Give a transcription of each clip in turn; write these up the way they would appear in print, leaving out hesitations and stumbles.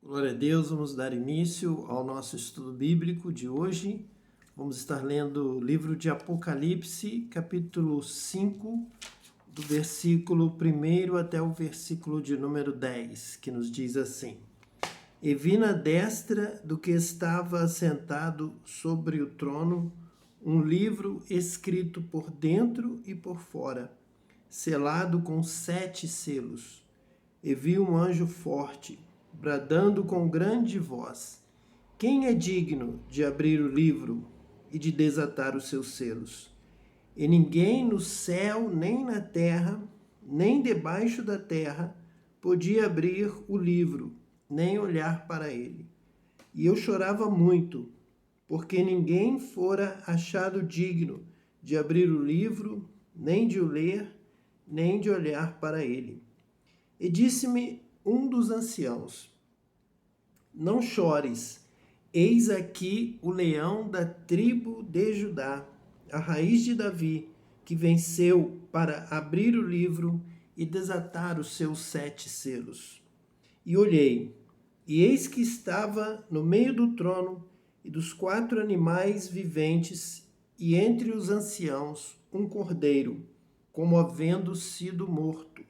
Glória a Deus, vamos dar início ao nosso estudo bíblico de hoje. Vamos estar lendo o livro de Apocalipse, capítulo 5, do versículo 1 até o versículo de número 10, que nos diz assim: E vi na destra do que estava assentado sobre o trono um livro escrito por dentro e por fora, selado com 7 selos. E vi um anjo forte, bradando com grande voz: Quem é digno de abrir o livro e de desatar os seus selos? E ninguém no céu, nem na terra, nem debaixo da terra, podia abrir o livro, nem olhar para ele. E eu chorava muito, porque ninguém fora achado digno de abrir o livro, nem de o ler, nem de olhar para ele. E disse-me um dos anciãos: Não chores, eis aqui o leão da tribo de Judá, a raiz de Davi, que venceu para abrir o livro e desatar os seus 7 selos. E olhei, e eis que estava no meio do trono e dos 4 animais viventes, e entre os anciãos um cordeiro, como havendo sido morto,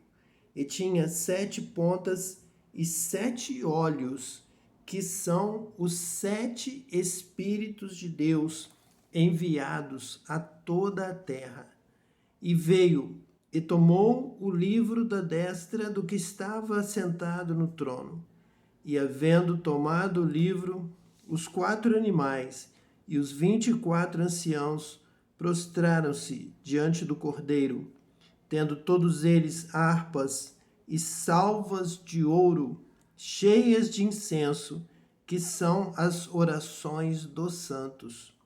e tinha 7 pontas e 7 olhos, que são os 7 Espíritos de Deus enviados a toda a terra. E veio e tomou o livro da destra do que estava assentado no trono. E havendo tomado o livro, os 4 animais e os 24 anciãos prostraram-se diante do cordeiro, tendo todos eles harpas e salvas de ouro, cheias de incenso, que são as orações dos santos.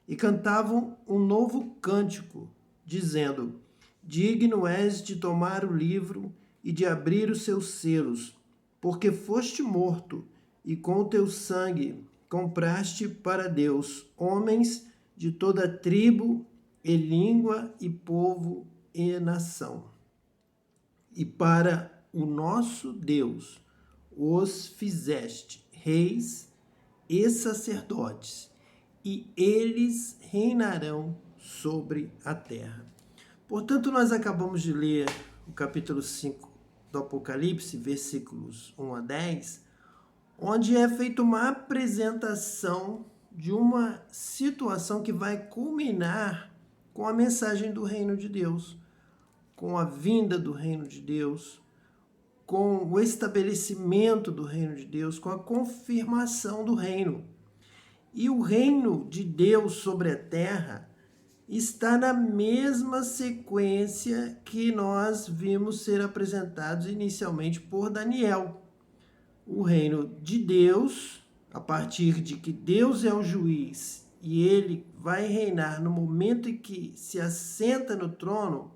E cantavam um novo cântico, dizendo: Digno és de tomar o livro e de abrir os seus selos, porque foste morto, e com o teu sangue compraste para Deus homens de toda tribo e língua e povo e nação. E para o nosso Deus os fizeste reis e sacerdotes, e eles reinarão sobre a terra. Portanto, nós acabamos de ler o capítulo 5 do Apocalipse, versículos 1 a 10, onde é feita uma apresentação de uma situação que vai culminar com a mensagem do reino de Deus, com a vinda do reino de Deus, com o estabelecimento do reino de Deus, com a confirmação do reino. E o reino de Deus sobre a terra está na mesma sequência que nós vimos ser apresentados inicialmente por Daniel. O reino de Deus, a partir de que Deus é o juiz e ele vai reinar no momento em que se assenta no trono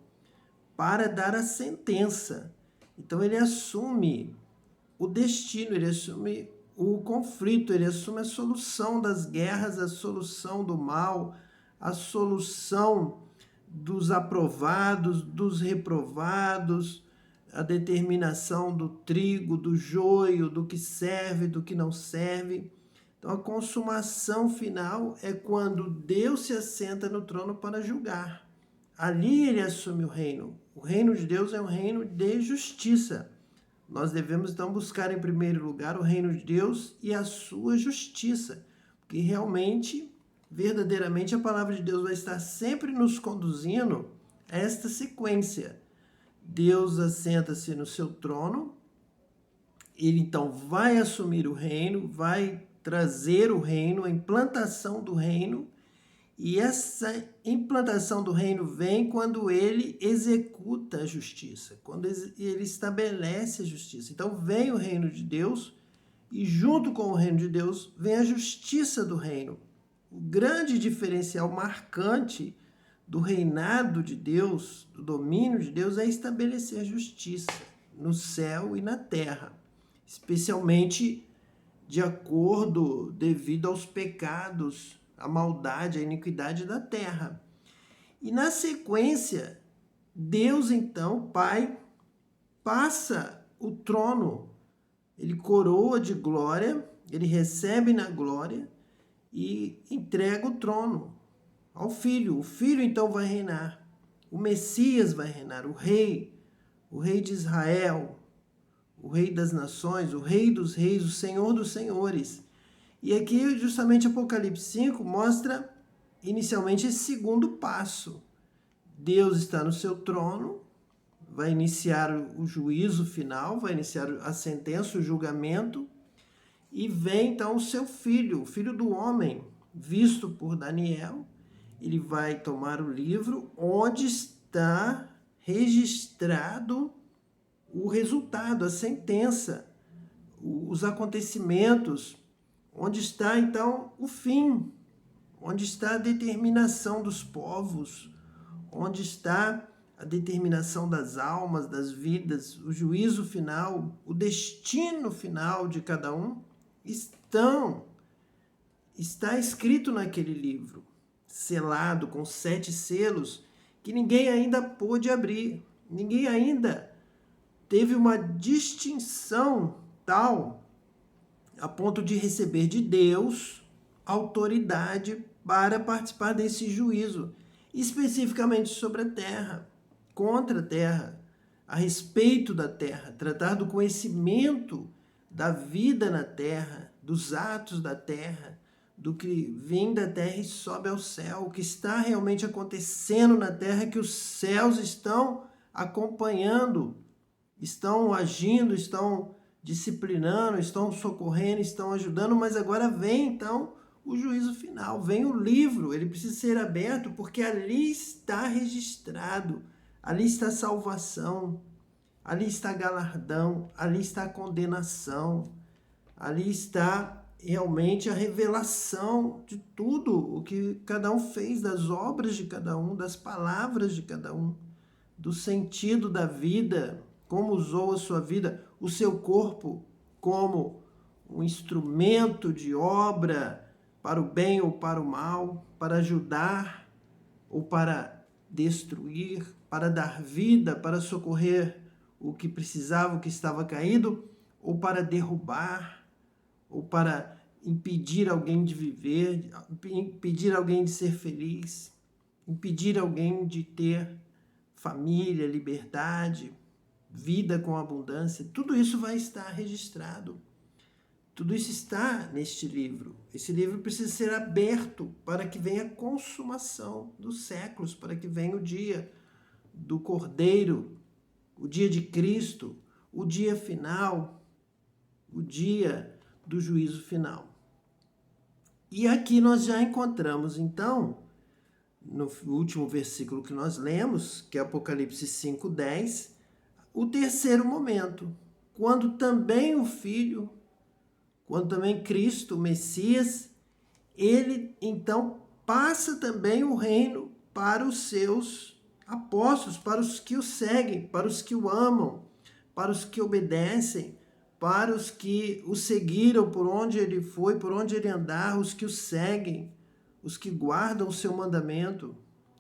para dar a sentença. Então ele assume o destino, ele assume o conflito, ele assume a solução das guerras, a solução do mal, a solução dos aprovados, dos reprovados, a determinação do trigo, do joio, do que serve, do que não serve. Então a consumação final é quando Deus se assenta no trono para julgar. Ali ele assume o reino. O reino de Deus é um reino de justiça. Nós devemos então buscar em primeiro lugar o reino de Deus e a sua justiça, porque realmente, verdadeiramente, a palavra de Deus vai estar sempre nos conduzindo a esta sequência. Deus assenta-se no seu trono, ele então vai assumir o reino, vai trazer o reino, a implantação do reino, e essa implantação do reino vem quando ele executa a justiça, quando ele estabelece a justiça. Então vem o reino de Deus e junto com o reino de Deus vem a justiça do reino. O grande diferencial marcante do reinado de Deus, do domínio de Deus, é estabelecer a justiça no céu e na terra, especialmente de acordo devido aos pecados, a maldade, a iniquidade da terra. E na sequência, Deus então, Pai, passa o trono ele coroa de glória, ele recebe na glória e entrega o trono ao Filho. O Filho então vai reinar, o Messias vai reinar, o Rei de Israel, o Rei das nações, o Rei dos reis, o Senhor dos senhores. E aqui justamente Apocalipse 5 mostra inicialmente esse segundo passo. Deus está no seu trono, vai iniciar o juízo final, vai iniciar a sentença, o julgamento, e vem então o seu filho, o filho do homem, visto por Daniel. Ele vai tomar o livro onde está registrado o resultado, a sentença, os acontecimentos, onde está então o fim, onde está a determinação dos povos, onde está a determinação das almas, das vidas, o juízo final, o destino final de cada um, está escrito naquele livro, selado com 7 selos, que ninguém ainda pôde abrir, ninguém ainda teve uma distinção tal a ponto de receber de Deus autoridade para participar desse juízo, especificamente sobre a terra, contra a terra, a respeito da terra, tratar do conhecimento da vida na terra, dos atos da terra, do que vem da terra e sobe ao céu, o que está realmente acontecendo na terra, que os céus estão acompanhando, estão agindo, estão disciplinando, estão socorrendo, estão ajudando, mas agora vem então o juízo final, vem o livro, ele precisa ser aberto porque ali está registrado, ali está a salvação, ali está galardão, ali está a condenação, ali está realmente a revelação de tudo o que cada um fez, das obras de cada um, das palavras de cada um, do sentido da vida, como usou a sua vida, o seu corpo como um instrumento de obra para o bem ou para o mal, para ajudar ou para destruir, para dar vida, para socorrer o que precisava, o que estava caído, ou para derrubar, ou para impedir alguém de viver, impedir alguém de ser feliz, impedir alguém de ter família, liberdade, vida com abundância. Tudo isso vai estar registrado. Tudo isso está neste livro. Esse livro precisa ser aberto para que venha a consumação dos séculos, para que venha o dia do Cordeiro, o dia de Cristo, o dia final, o dia do juízo final. E aqui nós já encontramos, então, no último versículo que nós lemos, que é Apocalipse 5:10, o terceiro momento, quando também o Filho, quando também Cristo, o Messias, ele então passa também o reino para os seus apóstolos, para os que o seguem, para os que o amam, para os que obedecem, para os que o seguiram por onde ele foi, por onde ele andar, os que o seguem, os que guardam o seu mandamento.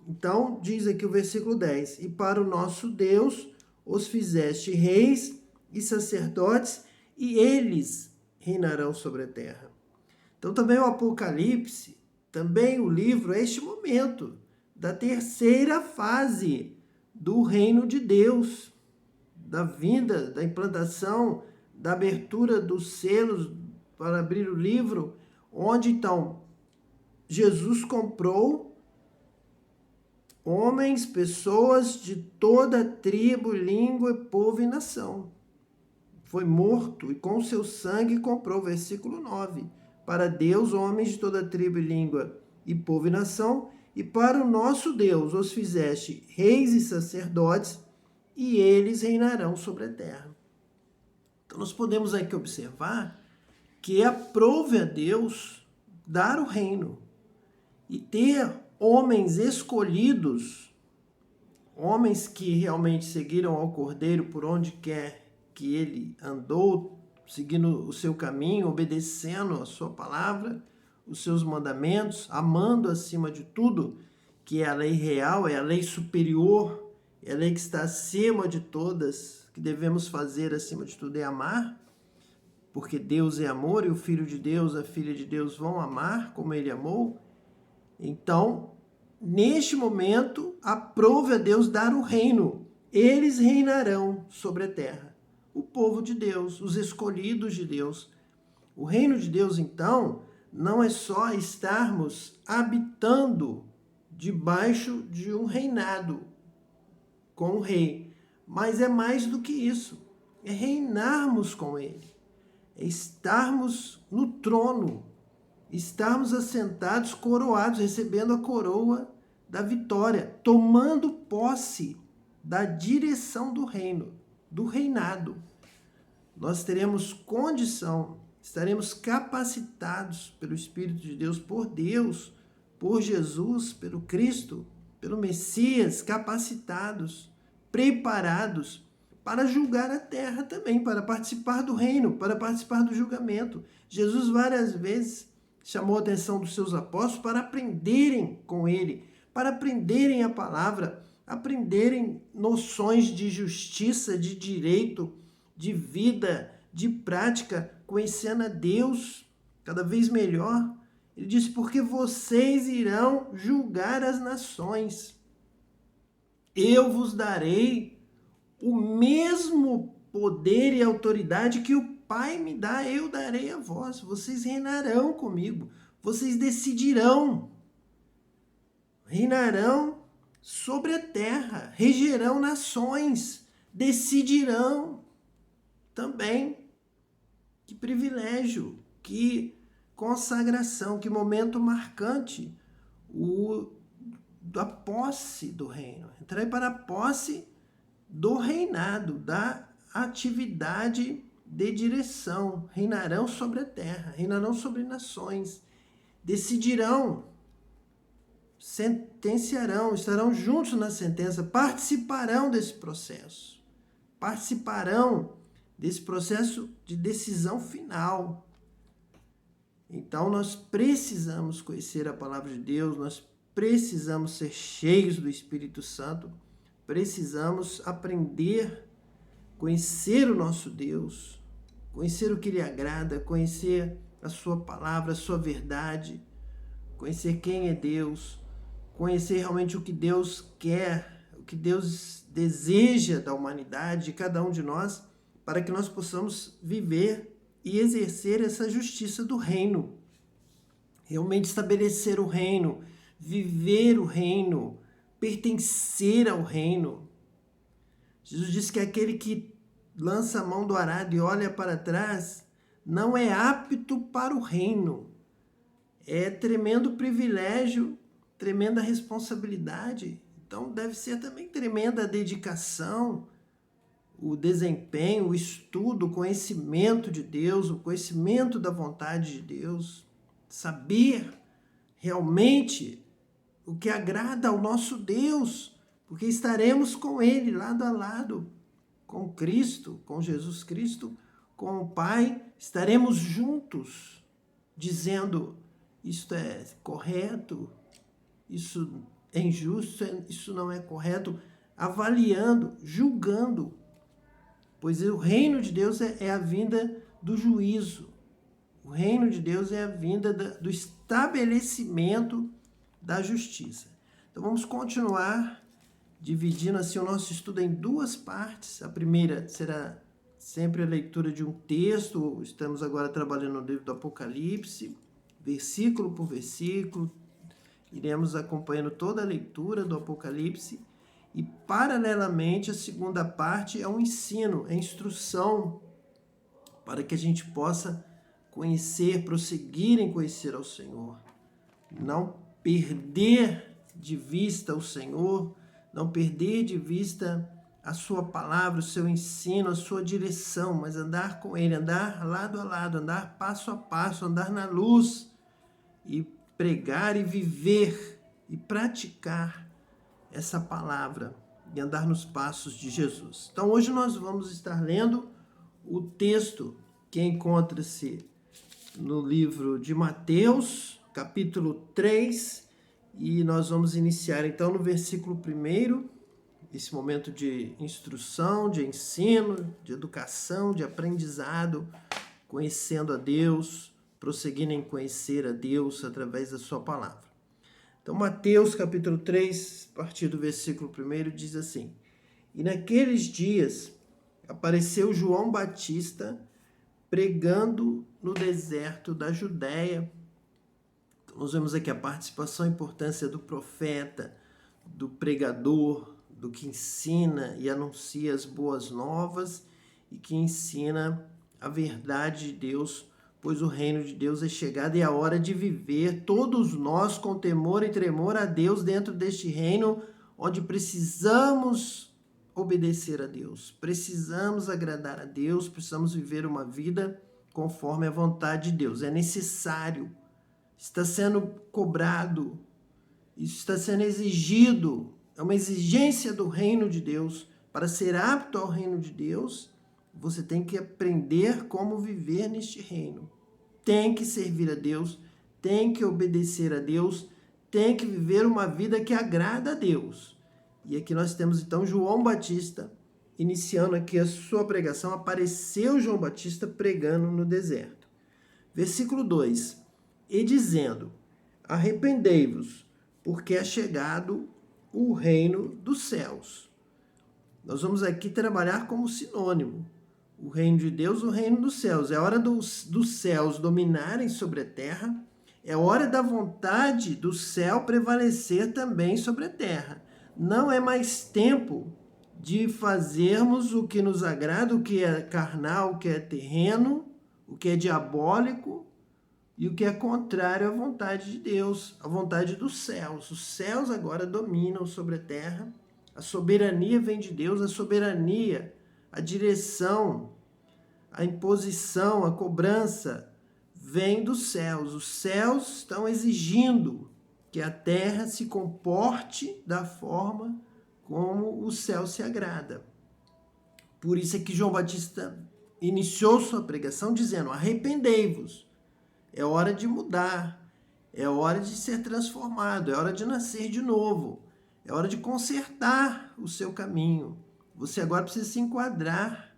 Então, diz aqui o versículo 10, e para o nosso Deus os fizeste reis e sacerdotes, e eles reinarão sobre a terra. Então, também o Apocalipse, também o livro, é este momento da terceira fase do reino de Deus, da vinda, da implantação, da abertura dos selos para abrir o livro, onde então Jesus comprou homens, pessoas de toda tribo, língua, povo e nação. Foi morto e com seu sangue comprou, versículo 9, para Deus, homens de toda tribo, língua e povo e nação, e para o nosso Deus os fizeste reis e sacerdotes, e eles reinarão sobre a terra. Então nós podemos aqui observar que aprove a Deus dar o reino e ter homens escolhidos, homens que realmente seguiram ao Cordeiro por onde quer que ele andou, seguindo o seu caminho, obedecendo a sua palavra, os seus mandamentos, amando acima de tudo, que é a lei real, é a lei superior, é a lei que está acima de todas, que devemos fazer acima de tudo é amar. porque Deus é amor e o Filho de Deus, a Filha de Deus vão amar como ele amou. Então, neste momento, aprove a Deus dar o reino. Eles reinarão sobre a terra. O povo de Deus, os escolhidos de Deus. O reino de Deus, então, não é só estarmos habitando debaixo de um reinado com o rei, mas é mais do que isso. É reinarmos com ele. É estarmos no trono, estarmos assentados, coroados, recebendo a coroa da vitória, tomando posse da direção do reino, do reinado. Nós teremos condição, estaremos capacitados pelo Espírito de Deus, por Jesus, pelo Cristo, pelo Messias, capacitados, preparados para julgar a terra também, para participar do reino, para participar do julgamento. Jesus várias vezes chamou a atenção dos seus apóstolos para aprenderem com ele, para aprenderem a palavra, aprenderem noções de justiça, de direito, de vida, de prática, conhecendo a Deus cada vez melhor. Ele disse, porque vocês irão julgar as nações. Eu vos darei o mesmo poder e autoridade que o Pai me dá, eu darei a vós. Vocês reinarão comigo. Vocês decidirão. Reinarão sobre a terra. Regerão nações. Decidirão também. Que privilégio, que consagração, que momento marcante da posse do reino. Entrei para a posse do reinado, da atividade de direção. Reinarão sobre a terra, reinarão sobre nações, decidirão, sentenciarão, estarão juntos na sentença, participarão desse processo, de decisão final. Então nós precisamos conhecer a palavra de Deus, nós precisamos ser cheios do Espírito Santo, precisamos aprender, conhecer o nosso Deus, conhecer o que lhe agrada, conhecer a sua palavra, a sua verdade, conhecer quem é Deus, conhecer realmente o que Deus quer, o que Deus deseja da humanidade, de cada um de nós, para que nós possamos viver e exercer essa justiça do reino. Realmente estabelecer o reino, viver o reino, pertencer ao reino. Jesus disse que aquele que lança a mão do arado e olha para trás não é apto para o reino. É tremendo privilégio, tremenda responsabilidade. Então deve ser também tremenda dedicação, o desempenho, o estudo, o conhecimento de Deus, o conhecimento da vontade de Deus, saber realmente o que agrada ao nosso Deus, porque estaremos com Ele lado a lado, com Cristo, com Jesus Cristo, com o Pai, estaremos juntos, dizendo, isto é correto, isso é injusto, isso não é correto, avaliando, julgando, pois o reino de Deus é a vinda do juízo. O reino de Deus é a vinda do estabelecimento da justiça. Então vamos continuar dividindo assim o nosso estudo em duas partes. A primeira será sempre a leitura de um texto. Estamos agora trabalhando no livro do Apocalipse, versículo por versículo. Iremos acompanhando toda a leitura do Apocalipse. E, paralelamente, a segunda parte é um ensino, é instrução, para que a gente possa conhecer, prosseguir em conhecer ao Senhor. Não perder de vista o Senhor, não perder de vista a sua palavra, o seu ensino, a sua direção, mas andar com Ele, andar lado a lado, andar passo a passo, andar na luz e pregar e viver e praticar essa palavra e andar nos passos de Jesus. Então hoje nós vamos estar lendo o texto que encontra-se no livro de Mateus, capítulo 3, e nós vamos iniciar então no versículo 1, esse momento de instrução, de ensino, de educação, de aprendizado, conhecendo a Deus, prosseguindo em conhecer a Deus através da sua palavra. Então, Mateus capítulo 3, a partir do versículo 1, diz assim: E naqueles dias apareceu João Batista pregando no deserto da Judéia. Nós vemos aqui a participação e importância do profeta, do pregador, do que ensina e anuncia as boas novas e que ensina a verdade de Deus, pois o reino de Deus é chegado e é a hora de viver todos nós com temor e tremor a Deus dentro deste reino, onde precisamos obedecer a Deus, precisamos agradar a Deus, precisamos viver uma vida conforme a vontade de Deus. É necessário, está sendo cobrado, isso está sendo exigido, é uma exigência do reino de Deus. Para ser apto ao reino de Deus, você tem que aprender como viver neste reino. Tem que servir a Deus, tem que obedecer a Deus, tem que viver uma vida que agrada a Deus. E aqui nós temos então João Batista, iniciando aqui a sua pregação. Apareceu João Batista pregando no deserto. Versículo 2: E dizendo: Arrependei-vos, porque é chegado o reino dos céus. Nós vamos aqui trabalhar como sinônimo. O reino de Deus, o reino dos céus. É hora dos céus dominarem sobre a terra. É hora da vontade do céu prevalecer também sobre a terra. Não é mais tempo de fazermos o que nos agrada, o que é carnal, o que é terreno, o que é diabólico e o que é contrário à vontade de Deus, à vontade dos céus. Os céus agora dominam sobre a terra. A soberania vem de Deus, a soberania, a direção, a imposição, a cobrança vem dos céus. Os céus estão exigindo que a terra se comporte da forma como o céu se agrada. Por isso é que João Batista iniciou sua pregação dizendo: arrependei-vos. É hora de mudar, é hora de ser transformado, é hora de nascer de novo, é hora de consertar o seu caminho. Você agora precisa se enquadrar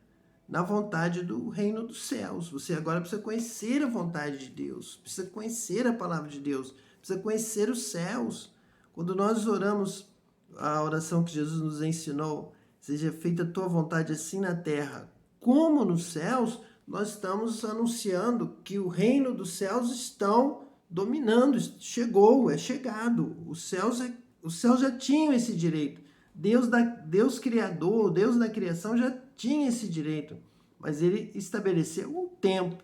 na vontade do reino dos céus. Você agora precisa conhecer a vontade de Deus, precisa conhecer a palavra de Deus, precisa conhecer os céus. Quando nós oramos a oração que Jesus nos ensinou, seja feita a tua vontade assim na terra como nos céus, nós estamos anunciando que o reino dos céus estão dominando, chegou, é chegado. Os céus já tinham esse direito. Deus Criador, Deus da criação já tinha esse direito, mas ele estabeleceu um tempo.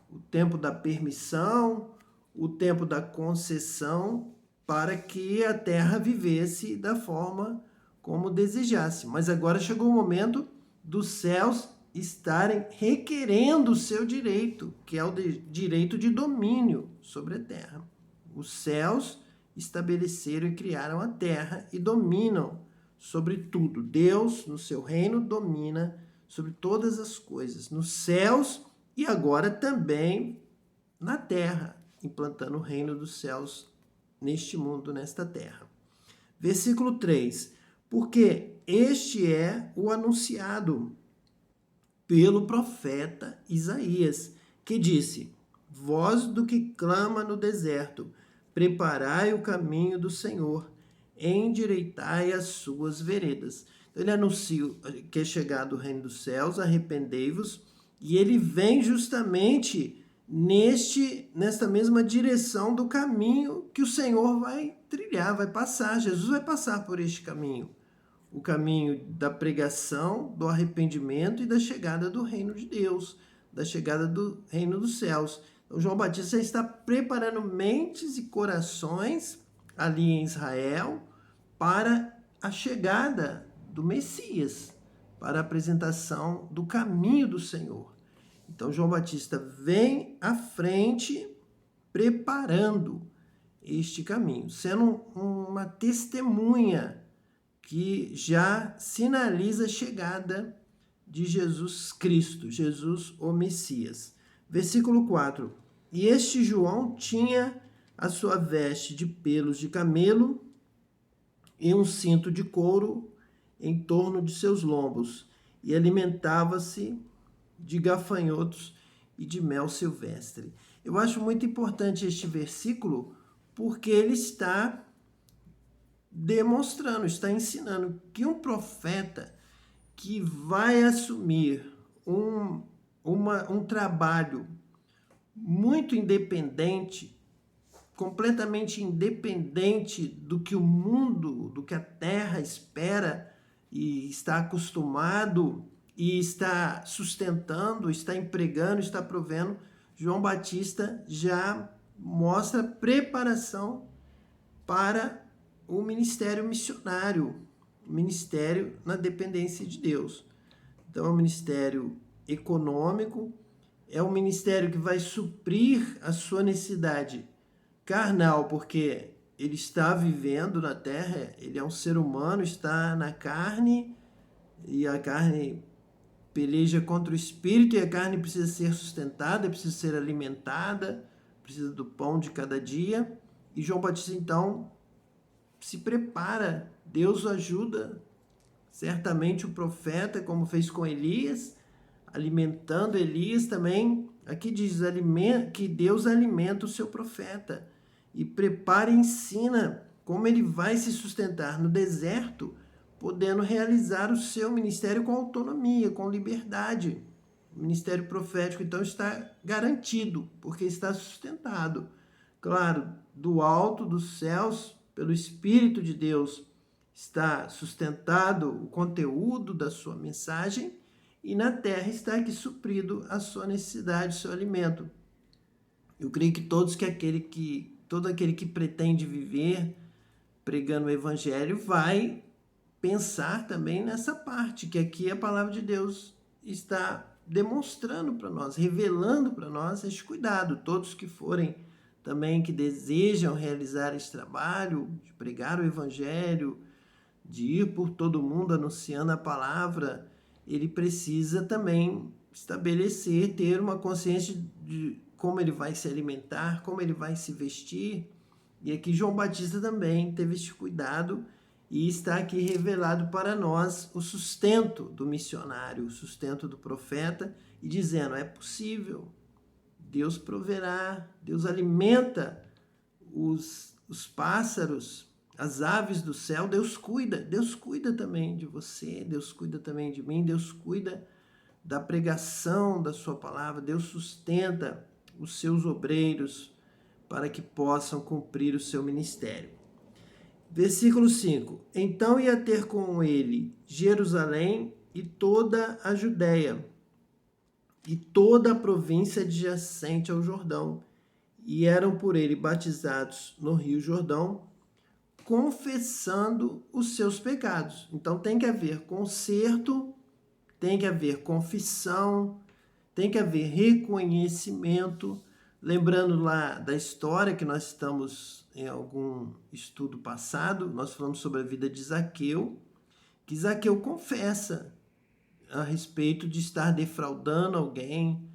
O tempo da permissão, o tempo da concessão, para que a terra vivesse da forma como desejasse. Mas agora chegou o momento dos céus estarem requerendo o seu direito, que é o direito de domínio sobre a terra. Os céus estabeleceram e criaram a terra e dominam sobre tudo. Deus, no seu reino, domina sobre todas as coisas, nos céus e agora também na terra, implantando o reino dos céus neste mundo, nesta terra. Versículo 3: Porque este é o anunciado pelo profeta Isaías, que disse: Voz do que clama no deserto, preparai o caminho do Senhor, endireitai as suas veredas. Então, ele anuncia que é chegado o reino dos céus, arrependei-vos, e ele vem justamente nesta mesma direção do caminho que o Senhor vai trilhar, vai passar. Jesus vai passar por este caminho. O caminho da pregação, do arrependimento e da chegada do reino de Deus, da chegada do reino dos céus. Então, João Batista está preparando mentes e corações ali em Israel para a chegada do Messias, para a apresentação do caminho do Senhor. Então, João Batista vem à frente preparando este caminho, sendo uma testemunha que já sinaliza a chegada de Jesus Cristo, Jesus o Messias. Versículo 4: E este João tinha a sua veste de pelos de camelo e um cinto de couro em torno de seus lombos, e alimentava-se de gafanhotos e de mel silvestre. Eu acho muito importante este versículo porque ele está demonstrando, está ensinando que um profeta que vai assumir um trabalho muito independente, completamente independente do que o mundo, do que a terra espera e está acostumado e está sustentando, está empregando, está provendo, João Batista já mostra preparação para o ministério missionário, o ministério na dependência de Deus. Então, é um ministério econômico, é um ministério que vai suprir a sua necessidade carnal, porque ele está vivendo na terra, ele é um ser humano, está na carne, e a carne peleja contra o espírito, e a carne precisa ser sustentada, precisa ser alimentada, precisa do pão de cada dia. E João Batista, então, se prepara, Deus o ajuda, certamente o profeta, como fez com Elias, alimentando Elias também. Aqui diz que Deus alimenta o seu profeta e prepara e ensina como ele vai se sustentar no deserto, podendo realizar o seu ministério com autonomia, com liberdade. O ministério profético, então, está garantido, porque está sustentado, claro, do alto dos céus, pelo Espírito de Deus, está sustentado o conteúdo da sua mensagem, e na terra está aqui suprido a sua necessidade, o seu alimento. Eu creio que todo aquele que pretende viver pregando o evangelho vai pensar também nessa parte, que aqui a palavra de Deus está demonstrando para nós, revelando para nós este cuidado. Todos que forem também, que desejam realizar esse trabalho, de pregar o evangelho, de ir por todo mundo anunciando a palavra, ele precisa também estabelecer, ter uma consciência de como ele vai se alimentar, como ele vai se vestir. E aqui João Batista também teve este cuidado e está aqui revelado para nós o sustento do missionário, o sustento do profeta, e dizendo, é possível, Deus proverá, Deus alimenta os pássaros, as aves do céu, Deus cuida também de você, Deus cuida também de mim, Deus cuida da pregação da sua palavra, Deus sustenta os seus obreiros para que possam cumprir o seu ministério. Versículo 5. Então ia ter com ele Jerusalém e toda a Judéia e toda a província adjacente ao Jordão, e eram por ele batizados no Rio Jordão, confessando os seus pecados. Então tem que haver conserto, tem que haver confissão, tem que haver reconhecimento. Lembrando lá da história que nós estamos em algum estudo passado, nós falamos sobre a vida de Zaqueu, que Zaqueu confessa a respeito de estar defraudando alguém,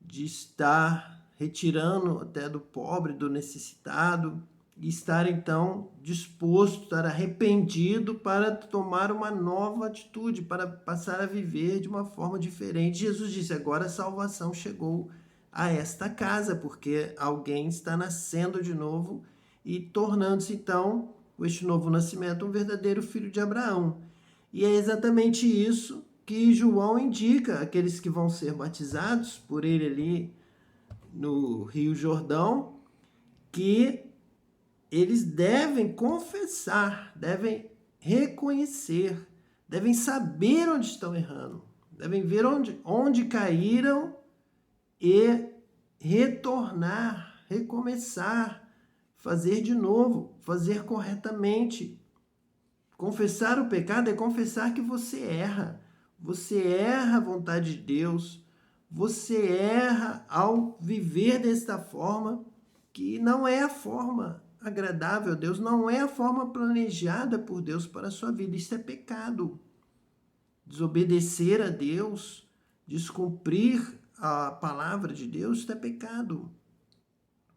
de estar retirando até do pobre, do necessitado, e estar então disposto, estar arrependido para tomar uma nova atitude, para passar a viver de uma forma diferente. Jesus disse, agora a salvação chegou a esta casa, porque alguém está nascendo de novo e tornando-se então, com este novo nascimento, um verdadeiro filho de Abraão. E é exatamente isso que João indica àqueles que vão ser batizados por ele ali no Rio Jordão, que eles devem confessar, devem reconhecer, devem saber onde estão errando, devem ver onde caíram e retornar, recomeçar, fazer de novo, fazer corretamente. Confessar o pecado é confessar que você erra a vontade de Deus, você erra ao viver desta forma, que não é a forma agradável a Deus, não é a forma planejada por Deus para a sua vida. Isso é pecado. Desobedecer a Deus, descumprir a palavra de Deus, isso é pecado.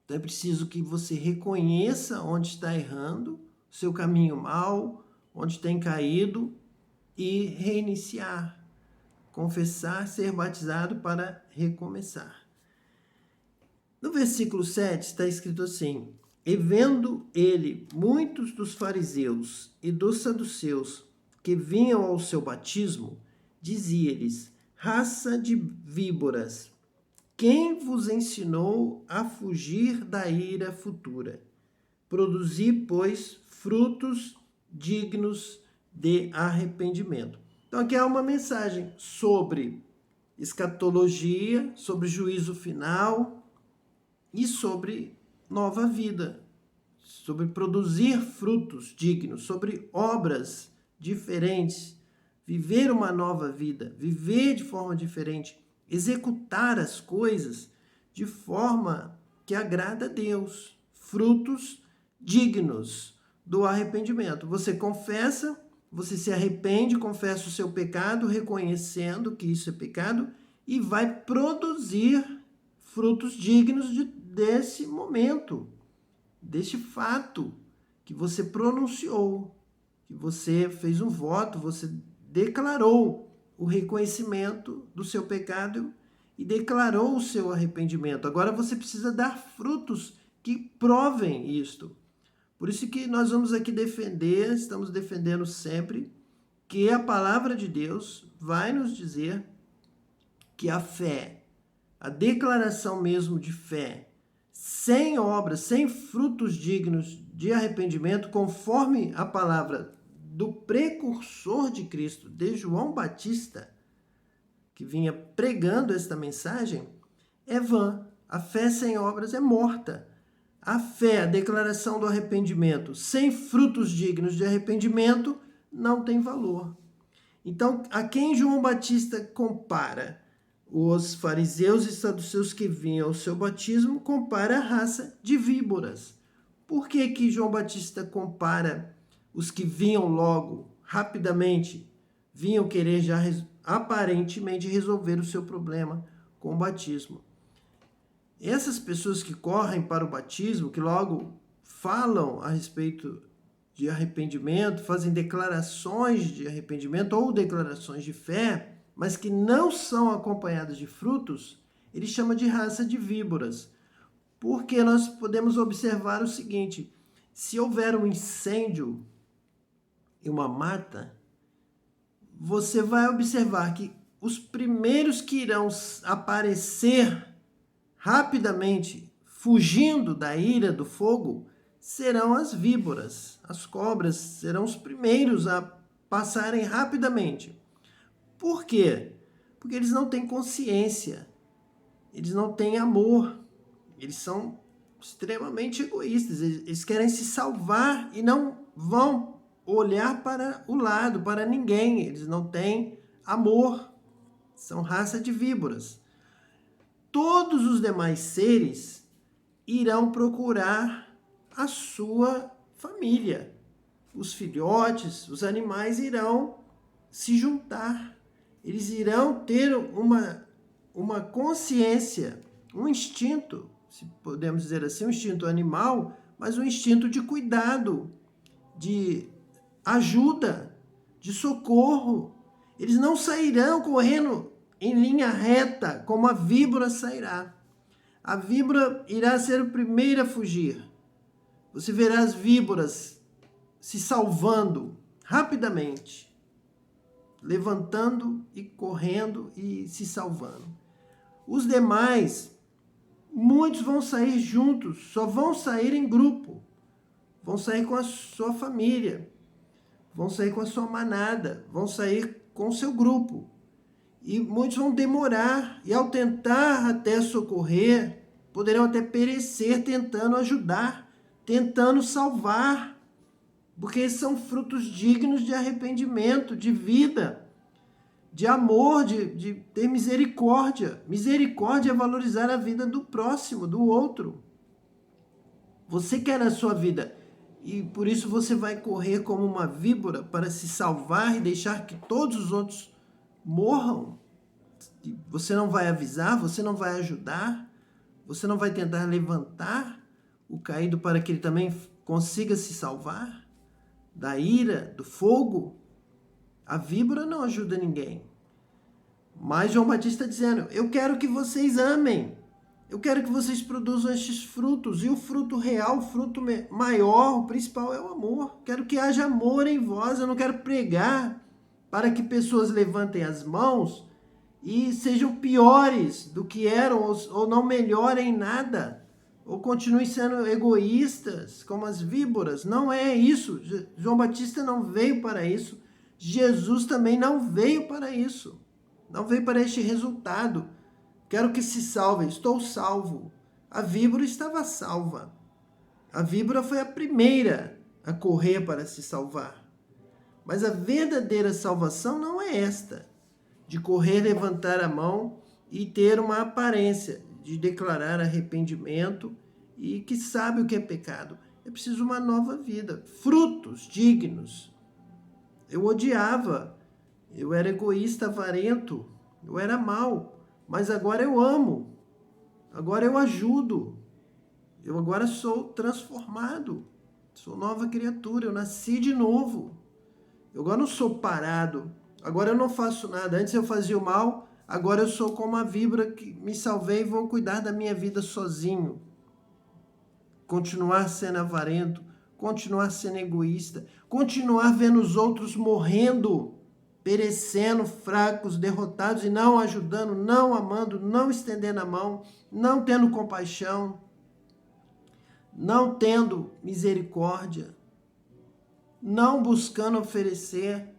Então é preciso que você reconheça onde está errando, seu caminho mau, onde tem caído, e reiniciar. Confessar, ser batizado para recomeçar. No versículo 7 está escrito assim: E vendo ele muitos dos fariseus e dos saduceus que vinham ao seu batismo, dizia-lhes: Raça de víboras, quem vos ensinou a fugir da ira futura? Produzi, pois, frutos dignos de arrependimento. Então, aqui há uma mensagem sobre escatologia, sobre juízo final e sobre nova vida, sobre produzir frutos dignos, sobre obras diferentes, viver uma nova vida, viver de forma diferente, executar as coisas de forma que agrada a Deus, frutos dignos do arrependimento. Você confessa, você se arrepende, confessa o seu pecado, reconhecendo que isso é pecado e vai produzir frutos dignos desse momento, deste fato que você pronunciou, que você fez um voto, você declarou o reconhecimento do seu pecado e declarou o seu arrependimento. Agora você precisa dar frutos que provem isto. Por isso que nós vamos aqui defender, estamos defendendo sempre, que a palavra de Deus vai nos dizer que a fé, a declaração mesmo de fé, sem obras, sem frutos dignos de arrependimento, conforme a palavra do precursor de Cristo, de João Batista, que vinha pregando esta mensagem, é vã. A fé sem obras é morta. A fé, a declaração do arrependimento, sem frutos dignos de arrependimento, não tem valor. Então, a quem João Batista compara? Os fariseus e saduceus que vinham ao seu batismo compara a raça de víboras. Por que que João Batista compara os que vinham logo, rapidamente, vinham querer já aparentemente resolver o seu problema com o batismo? Essas pessoas que correm para o batismo, que logo falam a respeito de arrependimento, fazem declarações de arrependimento ou declarações de fé, mas que não são acompanhadas de frutos, ele chama de raça de víboras. Porque nós podemos observar o seguinte: se houver um incêndio em uma mata, você vai observar que os primeiros que irão aparecer rapidamente, fugindo da ira do fogo, serão as víboras. As cobras serão os primeiros a passarem rapidamente. Por quê? Porque eles não têm consciência, eles não têm amor, eles são extremamente egoístas, eles querem se salvar e não vão olhar para o lado, para ninguém, eles não têm amor, são raça de víboras. Todos os demais seres irão procurar a sua família. Os filhotes, os animais irão se juntar. Eles irão ter uma consciência, um instinto, se podemos dizer assim, um instinto animal, mas um instinto de cuidado, de ajuda, de socorro. Eles não sairão correndo em linha reta, como a víbora sairá. A víbora irá ser o primeiro a fugir. Você verá as víboras se salvando rapidamente, levantando e correndo e se salvando. Os demais, muitos vão sair juntos, só vão sair em grupo, vão sair com a sua família, vão sair com a sua manada, vão sair com o seu grupo. E muitos vão demorar, e ao tentar até socorrer, poderão até perecer tentando ajudar, tentando salvar, porque são frutos dignos de arrependimento, de vida, de amor, de ter misericórdia. Misericórdia é valorizar a vida do próximo, do outro. Você quer a sua vida, e por isso você vai correr como uma víbora para se salvar e deixar que todos os outros morram. Você não vai avisar, você não vai ajudar, você não vai tentar levantar o caído para que ele também consiga se salvar da ira, do fogo. A víbora não ajuda ninguém. Mas João Batista está dizendo: eu quero que vocês amem, Eu quero que vocês produzam estes frutos. E o fruto real, o fruto maior, o principal é o amor. Quero que haja amor em vós. Eu não quero pregar para que pessoas levantem as mãos e sejam piores do que eram ou não melhorem nada. Ou continuem sendo egoístas, como as víboras. Não é isso. João Batista não veio para isso. Jesus também não veio para isso. Não veio para este resultado. Quero que se salvem. Estou salvo. A víbora estava salva. A víbora foi a primeira a correr para se salvar. Mas a verdadeira salvação não é esta, de correr, levantar a mão e ter uma aparência de declarar arrependimento e que sabe o que é pecado. É preciso uma nova vida, frutos dignos. Eu odiava, eu era egoísta, avarento, eu era mau, mas agora eu amo, agora eu ajudo, eu agora sou transformado, sou nova criatura, eu nasci de novo. Eu agora não sou parado, agora eu não faço nada. Antes eu fazia o mal, agora eu sou como a víbora que me salvei e vou cuidar da minha vida sozinho. Continuar sendo avarento, continuar sendo egoísta, continuar vendo os outros morrendo, perecendo, fracos, derrotados e não ajudando, não amando, não estendendo a mão, não tendo compaixão, não tendo misericórdia, não buscando oferecer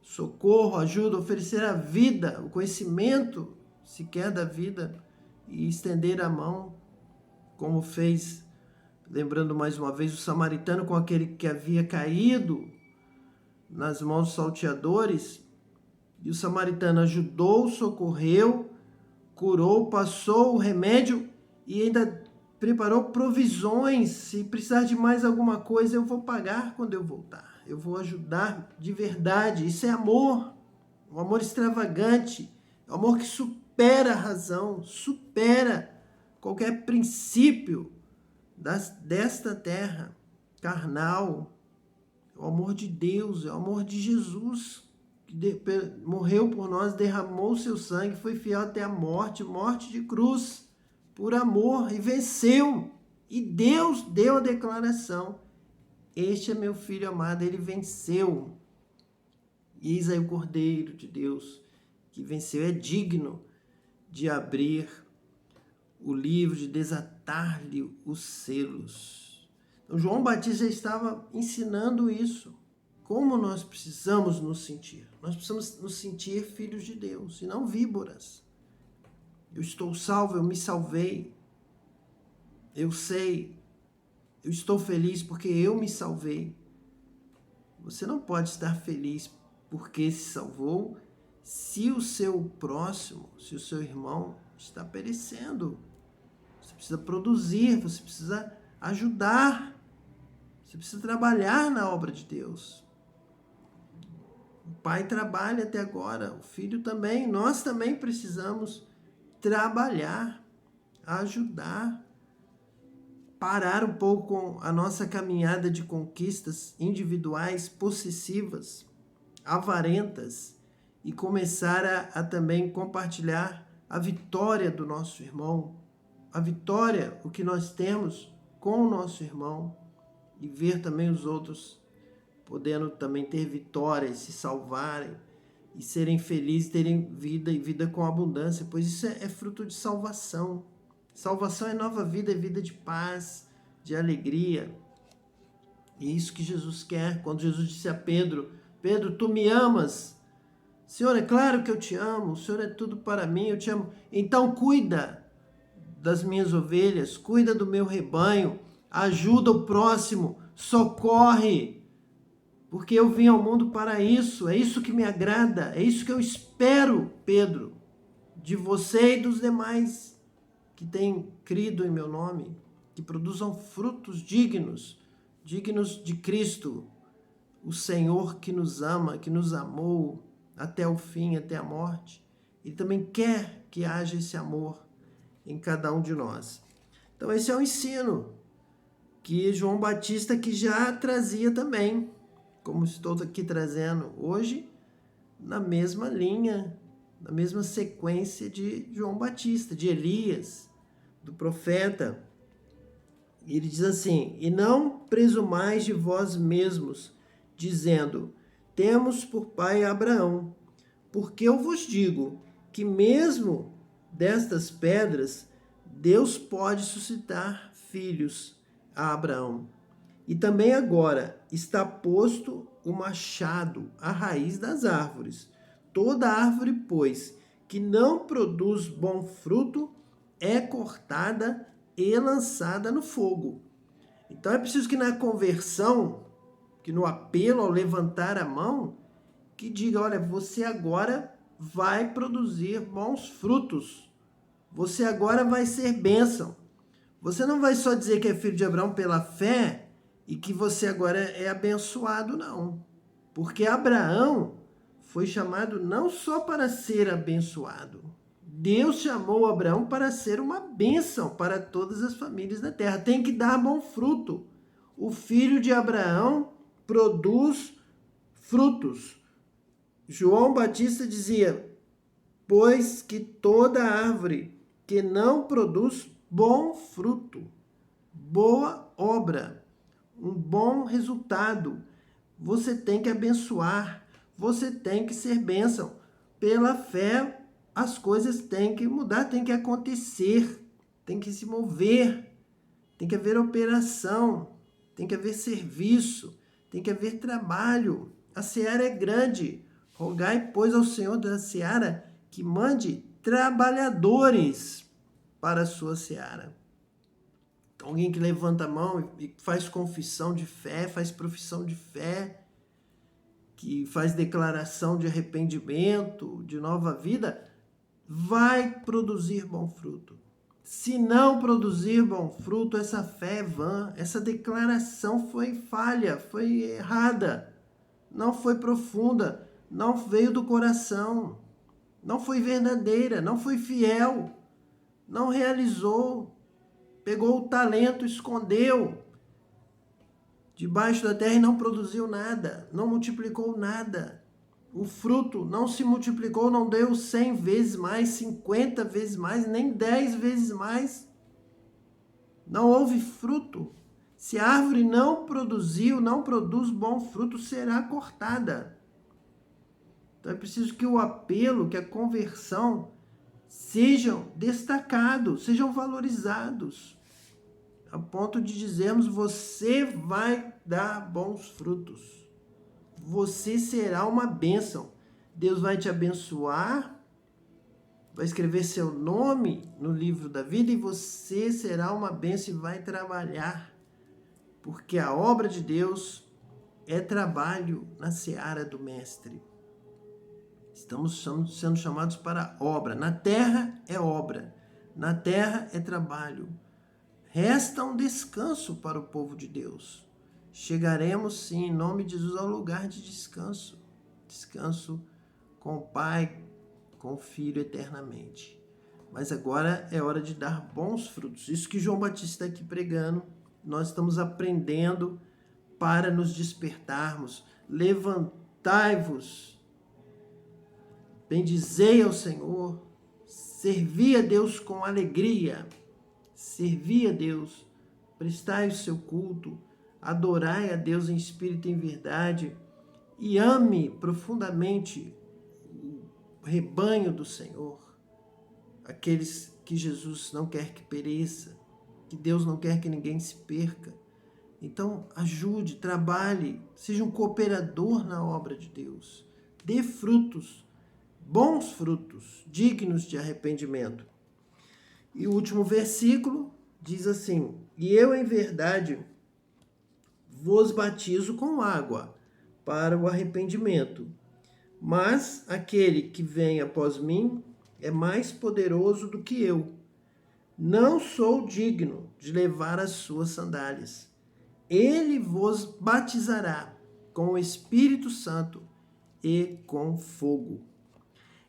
socorro, ajuda, oferecer a vida, o conhecimento sequer da vida e estender a mão, como fez, lembrando mais uma vez, o samaritano com aquele que havia caído nas mãos dos salteadores, e o samaritano ajudou, socorreu, curou, passou o remédio e ainda preparou provisões. Se precisar de mais alguma coisa, eu vou pagar quando eu voltar. Eu vou ajudar de verdade. Isso é amor. Um amor extravagante. É um amor que supera a razão, supera qualquer princípio desta terra carnal. É o amor de Deus, é o amor de Jesus, que morreu por nós, derramou seu sangue, foi fiel até a morte, morte de cruz, por amor, e venceu. E Deus deu a declaração: este é meu filho amado, ele venceu. E eis aí o Cordeiro de Deus, que venceu, é digno de abrir o livro, de desatar-lhe os selos. Então, João Batista já estava ensinando isso. Como nós precisamos nos sentir? Nós precisamos nos sentir filhos de Deus e não víboras. Eu estou salvo, eu me salvei. Eu sei, eu estou feliz porque eu me salvei. Você não pode estar feliz porque se salvou se o seu próximo, se o seu irmão está perecendo. Você precisa produzir, você precisa ajudar, você precisa trabalhar na obra de Deus. O pai trabalha até agora, o filho também, nós também precisamos trabalhar, ajudar, parar um pouco com a nossa caminhada de conquistas individuais, possessivas, avarentas, e começar a também compartilhar a vitória do nosso irmão, a vitória, o que nós temos com o nosso irmão, e ver também os outros podendo também ter vitórias, se salvarem e serem felizes, terem vida e vida com abundância, pois isso é fruto de salvação. Salvação é nova vida, é vida de paz, de alegria. E é isso que Jesus quer. Quando Jesus disse a Pedro: Pedro, tu me amas? Senhor, é claro que eu te amo, o Senhor é tudo para mim, eu te amo. Então cuida das minhas ovelhas, cuida do meu rebanho, ajuda o próximo, socorre, porque eu vim ao mundo para isso, é isso que me agrada, é isso que eu espero, Pedro, de você e dos demais que têm crido em meu nome, que produzam frutos dignos de Cristo, o Senhor que nos ama, que nos amou até o fim, até a morte. Ele também quer que haja esse amor em cada um de nós. Então esse é o ensino que João Batista que já trazia também, como estou aqui trazendo hoje, na mesma linha, na mesma sequência de João Batista, de Elias, do profeta. Ele diz assim: e não presumais de vós mesmos, dizendo, temos por pai Abraão. Porque eu vos digo que mesmo destas pedras, Deus pode suscitar filhos a Abraão. E também agora está posto o machado à raiz das árvores. Toda árvore, pois, que não produz bom fruto, é cortada e lançada no fogo. Então é preciso que na conversão, que no apelo ao levantar a mão, que diga, olha, você agora vai produzir bons frutos. Você agora vai ser bênção. Você não vai só dizer que é filho de Abraão pela fé e que você agora é abençoado, não. Porque Abraão foi chamado não só para ser abençoado. Deus chamou Abraão para ser uma bênção para todas as famílias da terra. Tem que dar bom fruto. O filho de Abraão produz frutos. João Batista dizia, pois que toda árvore que não produz bom fruto, boa obra, um bom resultado, você tem que abençoar, você tem que ser bênção. Pela fé, as coisas têm que mudar, têm que acontecer, tem que se mover, tem que haver operação, tem que haver serviço, tem que haver trabalho. A seara é grande. Rogai, pois, ao Senhor da seara que mande trabalhadores para a sua seara. Então, alguém que levanta a mão e faz confissão de fé, faz profissão de fé, que faz declaração de arrependimento, de nova vida, vai produzir bom fruto. Se não produzir bom fruto, essa fé é vã, essa declaração foi falha, foi errada, não foi profunda, não veio do coração, não foi verdadeira, não foi fiel, não realizou, pegou o talento, escondeu debaixo da terra e não produziu nada, não multiplicou nada. O fruto não se multiplicou, não deu 100 vezes mais, 50 vezes mais, nem 10 vezes mais. Não houve fruto. Se a árvore não produziu, não produz bom fruto, será cortada. Então é preciso que o apelo, que a conversão sejam destacados, sejam valorizados, a ponto de dizermos, você vai dar bons frutos. Você será uma bênção. Deus vai te abençoar, vai escrever seu nome no livro da vida e você será uma bênção e vai trabalhar. Porque a obra de Deus é trabalho na seara do Mestre. Estamos sendo chamados para obra. Na terra é obra, na terra é trabalho. Resta um descanso para o povo de Deus. Chegaremos, sim, em nome de Jesus, ao lugar de descanso. Descanso com o Pai, com o Filho eternamente. Mas agora é hora de dar bons frutos. Isso que João Batista está aqui pregando, nós estamos aprendendo para nos despertarmos. Levantai-vos, bendizei ao Senhor, servi a Deus com alegria. Servi a Deus, prestai o seu culto, adorai a Deus em espírito e em verdade e ame profundamente o rebanho do Senhor, aqueles que Jesus não quer que pereça, que Deus não quer que ninguém se perca. Então, ajude, trabalhe, seja um cooperador na obra de Deus, dê frutos, bons frutos, dignos de arrependimento. E o último versículo diz assim, e eu em verdade vos batizo com água para o arrependimento, mas aquele que vem após mim é mais poderoso do que eu. Não sou digno de levar as suas sandálias. Ele vos batizará com o Espírito Santo e com fogo.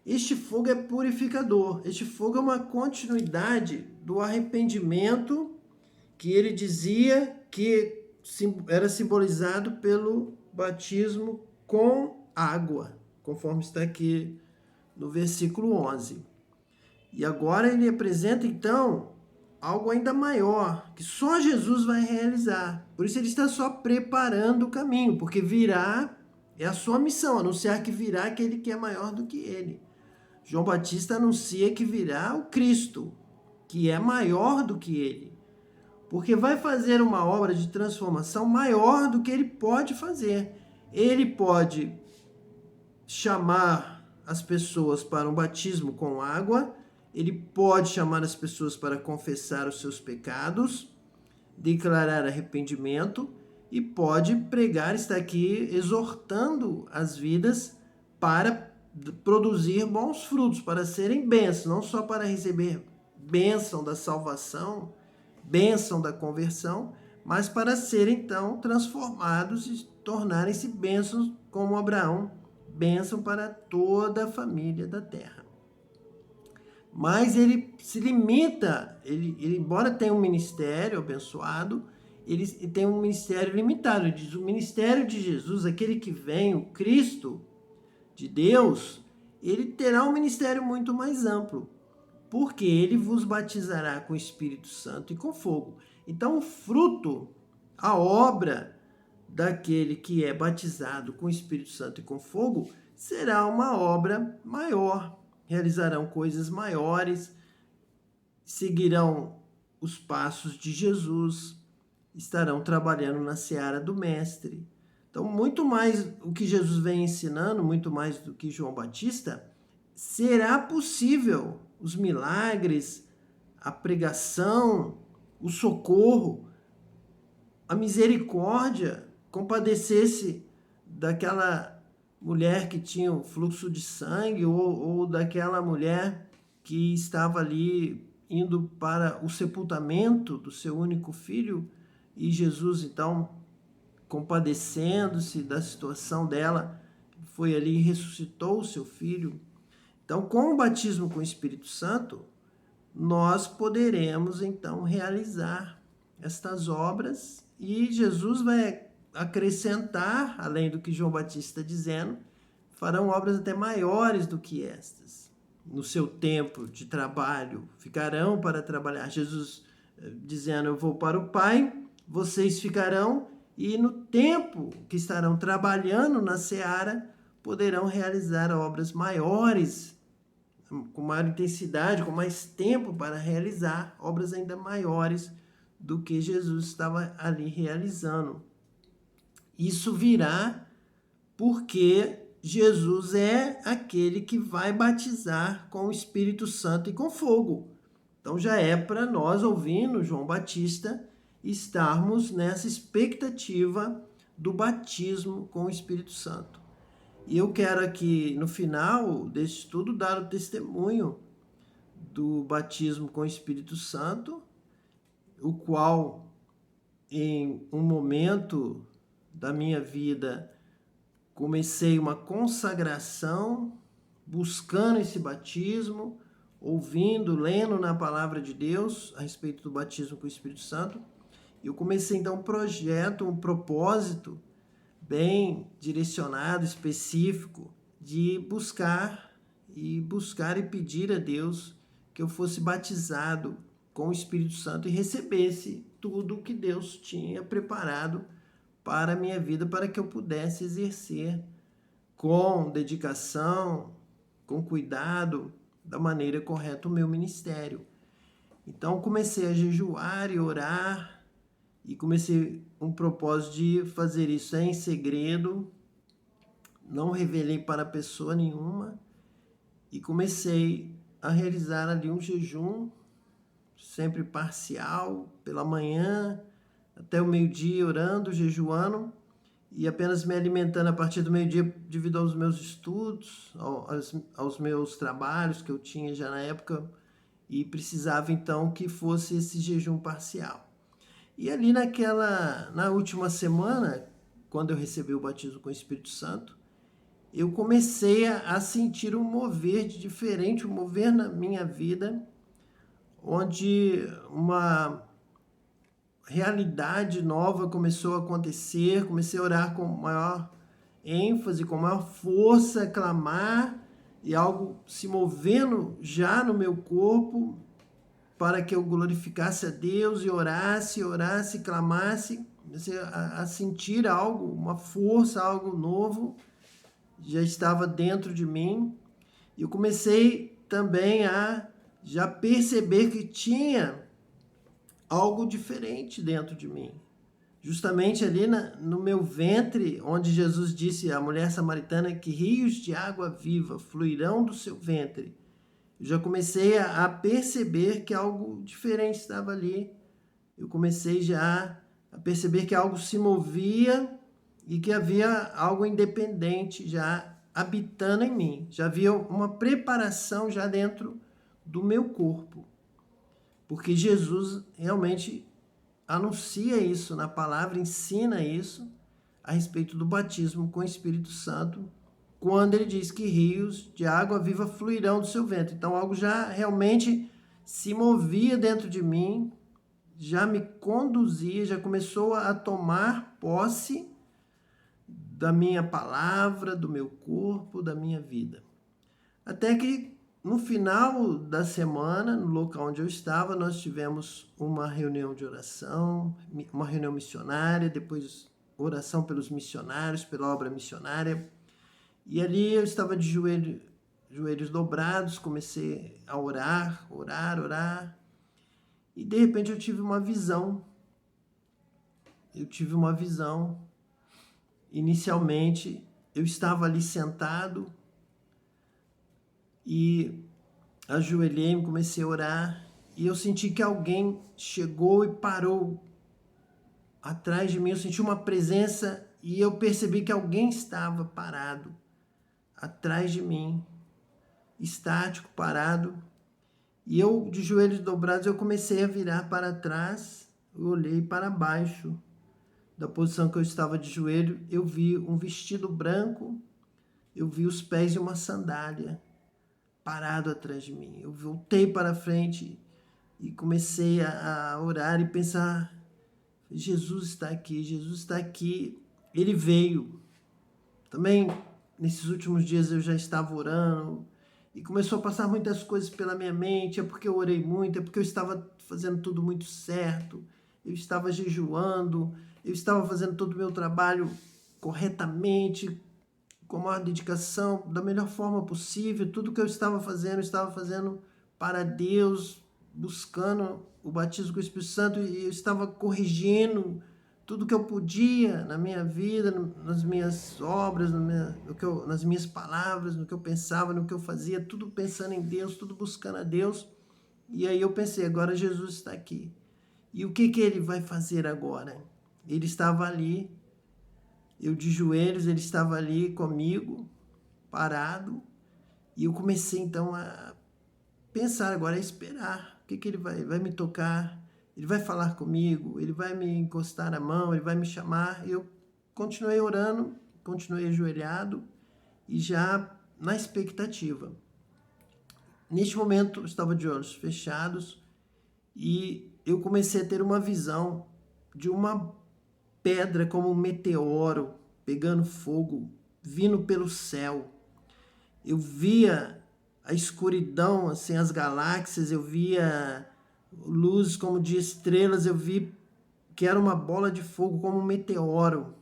Este fogo é purificador, este fogo é uma continuidade do arrependimento que ele dizia que era simbolizado pelo batismo com água, conforme está aqui no versículo 11. E agora ele apresenta então algo ainda maior, que só Jesus vai realizar. Por isso ele está só preparando o caminho, porque virá é a sua missão, anunciar que virá aquele que é maior do que ele. João Batista anuncia que virá o Cristo, que é maior do que ele, porque vai fazer uma obra de transformação maior do que ele pode fazer. Ele pode chamar as pessoas para um batismo com água, ele pode chamar as pessoas para confessar os seus pecados, declarar arrependimento e pode pregar, está aqui exortando as vidas para produzir bons frutos, para serem bênçãos, não só para receber bênção da salvação, bênção da conversão, mas para serem então transformados e tornarem-se bênçãos como Abraão, bênção para toda a família da terra. Mas ele se limita, ele embora tenha um ministério abençoado, ele tem um ministério limitado. Ele diz, o ministério de Jesus, aquele que vem, o Cristo de Deus, ele terá um ministério muito mais amplo, porque ele vos batizará com o Espírito Santo e com fogo. Então, o fruto, a obra daquele que é batizado com o Espírito Santo e com fogo, será uma obra maior. Realizarão coisas maiores, seguirão os passos de Jesus, estarão trabalhando na seara do Mestre. Então, muito mais o que Jesus vem ensinando, muito mais do que João Batista, será possível. Os milagres, a pregação, o socorro, a misericórdia, compadecer-se daquela mulher que tinha um fluxo de sangue ou daquela mulher que estava ali indo para o sepultamento do seu único filho, e Jesus, então, compadecendo-se da situação dela, foi ali e ressuscitou o seu filho. Então, com o batismo com o Espírito Santo, nós poderemos, então, realizar estas obras, e Jesus vai acrescentar, além do que João Batista está dizendo, farão obras até maiores do que estas. No seu tempo de trabalho, ficarão para trabalhar. Jesus dizendo, eu vou para o Pai, vocês ficarão, e no tempo que estarão trabalhando na seara, poderão realizar obras maiores, com maior intensidade, com mais tempo para realizar obras ainda maiores do que Jesus estava ali realizando. Isso virá porque Jesus é aquele que vai batizar com o Espírito Santo e com fogo. Então já é para nós, ouvindo João Batista, estarmos nessa expectativa do batismo com o Espírito Santo. E eu quero aqui, no final desse estudo, dar o testemunho do batismo com o Espírito Santo, o qual, em um momento da minha vida, comecei uma consagração, buscando esse batismo, ouvindo, lendo na palavra de Deus a respeito do batismo com o Espírito Santo. Eu comecei então um projeto, um propósito bem direcionado, específico, de buscar e pedir a Deus que eu fosse batizado com o Espírito Santo e recebesse tudo o que Deus tinha preparado para a minha vida, para que eu pudesse exercer com dedicação, com cuidado, da maneira correta o meu ministério. Então comecei a jejuar e orar, e comecei um propósito de fazer isso em segredo, não revelei para pessoa nenhuma, e comecei a realizar ali um jejum, sempre parcial, pela manhã, até o meio-dia, orando, jejuando, e apenas me alimentando a partir do meio-dia devido aos meus estudos, aos meus trabalhos que eu tinha já na época, e precisava então que fosse esse jejum parcial. E ali na última semana, quando eu recebi o batismo com o Espírito Santo, eu comecei a sentir um mover de diferente, um mover na minha vida, onde uma realidade nova começou a acontecer, comecei a orar com maior ênfase, com maior força, a clamar, e algo se movendo já no meu corpo para que eu glorificasse a Deus e orasse, e clamasse, comecei a sentir algo, uma força, algo novo, já estava dentro de mim. E eu comecei também a já perceber que tinha algo diferente dentro de mim. Justamente ali no meu ventre, onde Jesus disse à mulher samaritana que rios de água viva fluirão do seu ventre. Eu já comecei a perceber que algo diferente estava ali. Eu comecei já a perceber que algo se movia e que havia algo independente já habitando em mim. Já havia uma preparação já dentro do meu corpo. Porque Jesus realmente anuncia isso na palavra, ensina isso a respeito do batismo com o Espírito Santo, quando ele diz que rios de água viva fluirão do seu ventre. Então algo já realmente se movia dentro de mim, já me conduzia, já começou a tomar posse da minha palavra, do meu corpo, da minha vida. Até que no final da semana, no local onde eu estava, nós tivemos uma reunião de oração, uma reunião missionária, depois oração pelos missionários, pela obra missionária. E ali eu estava de joelhos dobrados, comecei a orar. E de repente eu tive uma visão. Inicialmente, eu estava ali sentado e ajoelhei, comecei a orar. E eu senti que alguém chegou e parou atrás de mim. Eu senti uma presença e eu percebi que alguém estava parado atrás de mim, estático, parado. E eu, de joelhos dobrados, eu comecei a virar para trás. Eu olhei para baixo da posição que eu estava de joelho. Eu vi um vestido branco, eu vi os pés de uma sandália parado atrás de mim. Eu voltei para frente e comecei a orar e pensar: Jesus está aqui. Ele veio. Também, nesses últimos dias, eu já estava orando e começou a passar muitas coisas pela minha mente. É porque eu orei muito, é porque eu estava fazendo tudo muito certo, eu estava jejuando, eu estava fazendo todo o meu trabalho corretamente, com a maior dedicação, da melhor forma possível. Tudo que eu estava fazendo para Deus, buscando o batismo com o Espírito Santo, e eu estava corrigindo tudo que eu podia na minha vida, nas minhas obras, nas minhas palavras, no que eu pensava, no que eu fazia, tudo pensando em Deus, tudo buscando a Deus. E aí eu pensei: agora Jesus está aqui. E o que ele vai fazer agora? Ele estava ali, eu de joelhos, ele estava ali comigo, parado, e eu comecei então a pensar agora, a esperar. O que ele vai me tocar? Ele vai falar comigo? Ele vai me encostar a mão? Ele vai me chamar? Eu continuei orando, continuei ajoelhado e já na expectativa. Neste momento eu estava de olhos fechados e eu comecei a ter uma visão de uma pedra como um meteoro pegando fogo, vindo pelo céu. Eu via a escuridão, assim, as galáxias, eu via luzes como de estrelas, eu vi que era uma bola de fogo como um meteoro.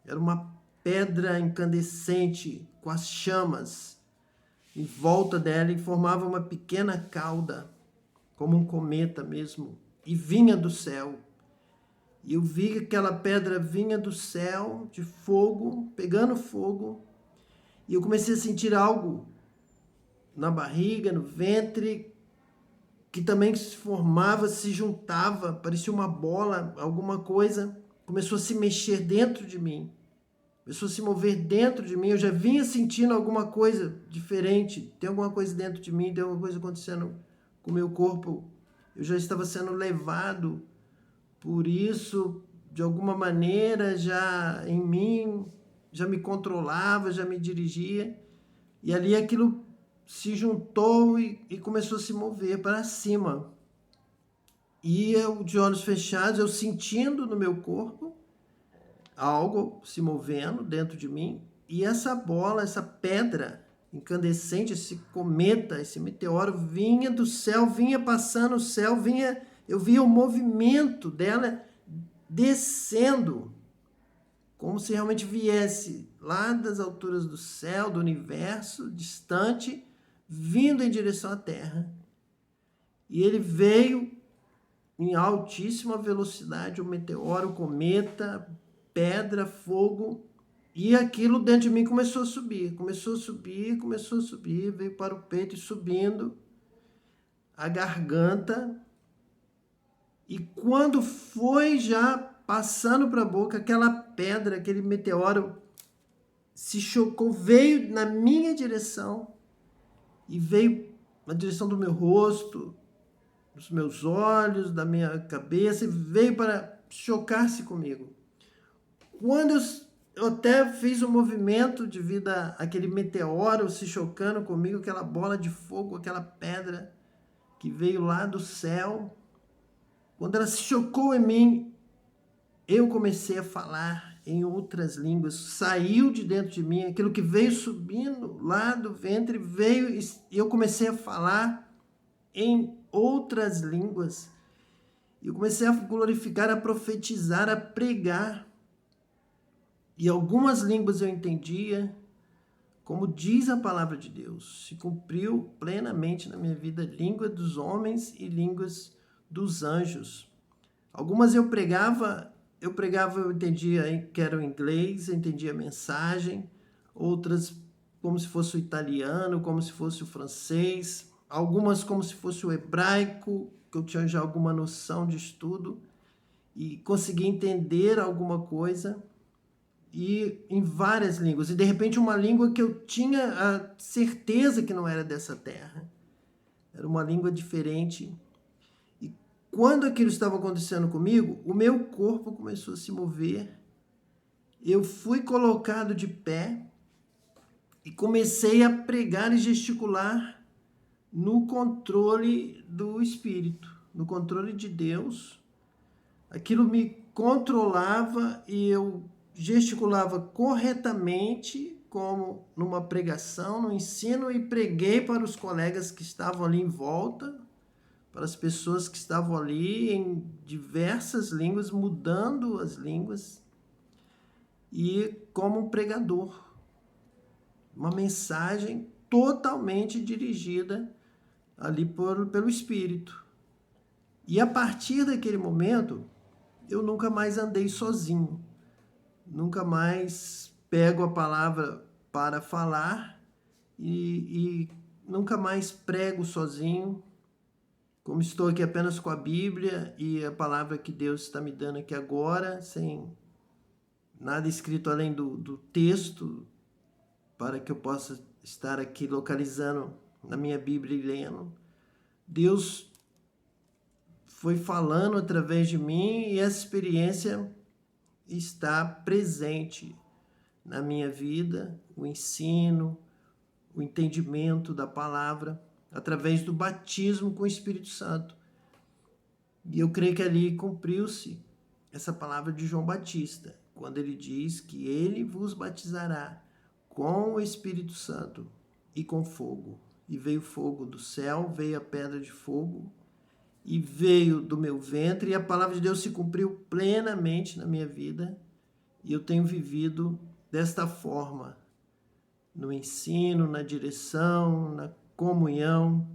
Era uma pedra incandescente com as chamas em volta dela e formava uma pequena cauda, como um cometa mesmo, e vinha do céu. E eu vi que aquela pedra vinha do céu, de fogo, pegando fogo, e eu comecei a sentir algo na barriga, no ventre, que também se formava, se juntava, parecia uma bola, alguma coisa, começou a se mexer dentro de mim, começou a se mover dentro de mim. Eu já vinha sentindo alguma coisa diferente, tem alguma coisa dentro de mim, tem alguma coisa acontecendo com o meu corpo, eu já estava sendo levado por isso, de alguma maneira, já em mim, já me controlava, já me dirigia, e ali aquilo se juntou e começou a se mover para cima. E eu, de olhos fechados, eu sentindo no meu corpo algo se movendo dentro de mim, e essa bola, essa pedra, incandescente, esse cometa, esse meteoro vinha do céu, vinha passando o céu, eu via o movimento dela descendo, como se realmente viesse lá das alturas do céu, do universo, distante, vindo em direção à Terra. E ele veio em altíssima velocidade, o meteoro, o cometa, pedra, fogo, e aquilo dentro de mim começou a subir, veio para o peito e subindo a garganta. E quando foi já passando para a boca, aquela pedra, aquele meteoro se chocou, veio na minha direção e veio na direção do meu rosto, dos meus olhos, da minha cabeça, e veio para chocar-se comigo. Quando eu até fiz um movimento devido àquele meteoro se chocando comigo, aquela bola de fogo, aquela pedra que veio lá do céu, quando ela se chocou em mim, eu comecei a falar em outras línguas, saiu de dentro de mim, aquilo que veio subindo lá do ventre, veio e eu comecei a falar em outras línguas. Eu comecei a glorificar, a profetizar, a pregar. E algumas línguas eu entendia, como diz a palavra de Deus, se cumpriu plenamente na minha vida, língua dos homens e línguas dos anjos. Algumas eu pregava, eu entendia que era o inglês, eu entendia a mensagem, outras como se fosse o italiano, como se fosse o francês, algumas como se fosse o hebraico, que eu tinha já alguma noção de estudo e conseguia entender alguma coisa, e em várias línguas, e de repente uma língua que eu tinha a certeza que não era dessa terra, era uma língua diferente. E quando aquilo estava acontecendo comigo, o meu corpo começou a se mover, eu fui colocado de pé e comecei a pregar e gesticular no controle do Espírito, no controle de Deus. Aquilo me controlava e eu gesticulava corretamente, como numa pregação, no ensino, e preguei para os colegas que estavam ali em volta, para as pessoas que estavam ali em diversas línguas, mudando as línguas, e como um pregador, uma mensagem totalmente dirigida ali pelo Espírito. E a partir daquele momento, eu nunca mais andei sozinho. Nunca mais pego a palavra para falar e nunca mais prego sozinho, como estou aqui apenas com a Bíblia e a palavra que Deus está me dando aqui agora, sem nada escrito além do texto, para que eu possa estar aqui localizando na minha Bíblia e lendo. Deus foi falando através de mim e essa experiência está presente na minha vida, o ensino, o entendimento da palavra, através do batismo com o Espírito Santo. E eu creio que ali cumpriu-se essa palavra de João Batista, quando ele diz que ele vos batizará com o Espírito Santo e com fogo. E veio fogo do céu, veio a pedra de fogo, e veio do meu ventre, e a palavra de Deus se cumpriu plenamente na minha vida, e eu tenho vivido desta forma, no ensino, na direção, na comunhão,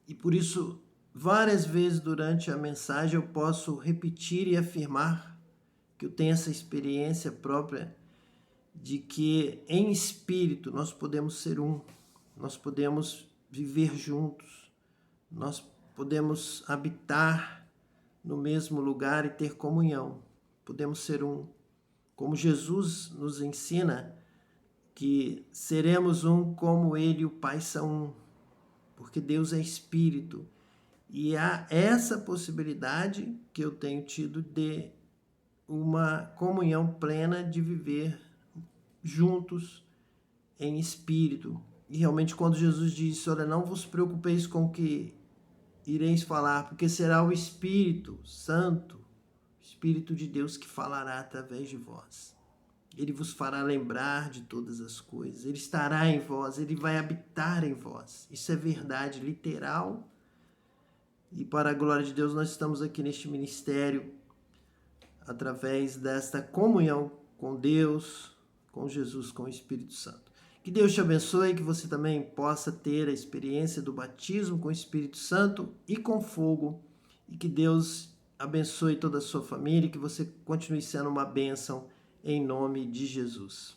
e por isso, várias vezes durante a mensagem, eu posso repetir e afirmar que eu tenho essa experiência própria de que em espírito nós podemos ser um, nós podemos viver juntos, nós podemos habitar no mesmo lugar e ter comunhão. Podemos ser um. Como Jesus nos ensina que seremos um como Ele e o Pai são um. Porque Deus é Espírito. E há essa possibilidade que eu tenho tido de uma comunhão plena, de viver juntos em Espírito. E realmente quando Jesus disse, olha, não vos preocupeis com o que ireis falar, porque será o Espírito Santo, o Espírito de Deus que falará através de vós. Ele vos fará lembrar de todas as coisas. Ele estará em vós, ele vai habitar em vós. Isso é verdade literal. E para a glória de Deus, nós estamos aqui neste ministério através desta comunhão com Deus, com Jesus, com o Espírito Santo. Que Deus te abençoe, que você também possa ter a experiência do batismo com o Espírito Santo e com fogo, e que Deus abençoe toda a sua família, e que você continue sendo uma bênção em nome de Jesus.